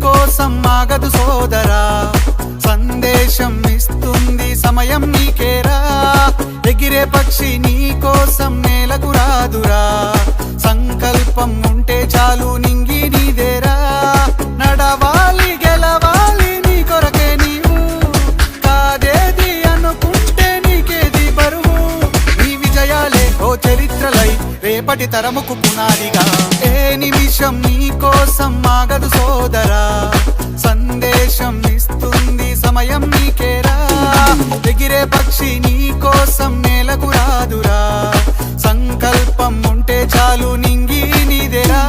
కోసం ఆగదు సోదరా, సందేశం ఇస్తుంది సమయం నీకేరా. ఎగిరే పక్షి నీ కోసం నేలకు రాదురా, సంకల్పం ఉంటే చాలు నింగి నీదేరా. నడవాలి గెలవాలి నీ కొరకే నీవు, కాదేది అనుకుంటే నీకేది బరువు. నీ విజయాలే ఓ చరిత్రలై రేపటి తరముకు పునాదిగా. ఏ నిమిషం నీ కోసం ఆగదు సోదరా, సందేశం ఇస్తుంది సమయం నీకేరా. ఎగిరే పక్షి నీ కోసం నేలకు రాదురా, సంకల్పం ఉంటే చాలు నింగి నీదేరా.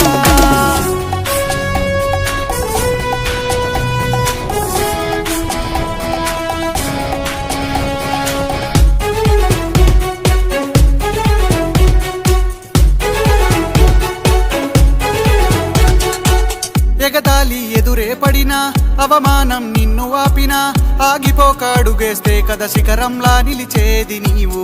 ఎగతాళి ఎదురే పడినా, అవమానం నిన్ను ఆపినా, ఆగిపోక అడుగేస్తే కదా శిఖరంలా నిలిచేది నీవు.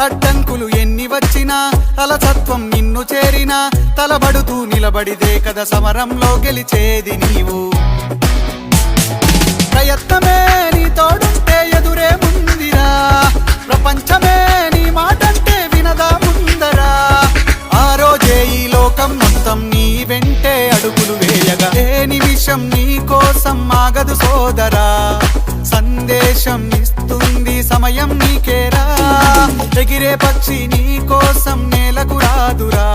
అడ్డంకులు ఎన్ని వచ్చినా, అలసత్వం నిన్ను చేరినా, తలబడుతూ నిలబడిదే కదా సమరంలో గెలిచేది నీవు. ప్రయత్నమే నీ తోడుంటే ఎదురే ముందిరా, ప్రపంచమే నీ మాటంటే వినదా ముందరా. ఆ రోజే ఈ లోకం మొత్తం నీ వెంటే అడుగులు వేయగా. ఏ నిమిషం నీ కోసం ఆగదు సోదరా, సందేశం ఇస్తుంది సమయం నీకేరా. ఎగిరే పక్షి నీ కోసం నేలకు రాదురా,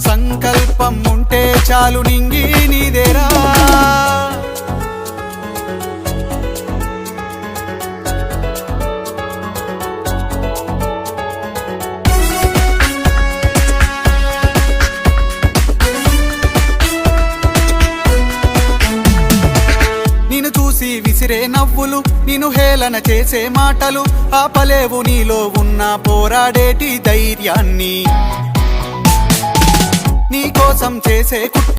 సంకల్పం ఉంటే చాలు నింగి నీదేరా. విసిరే నవ్వులు, నిన్ను హేళన చేసే మాటలు, ఆపలేవు నీలో ఉన్న పోరాడేటి ధైర్యాన్ని. నీ కోసం చేసే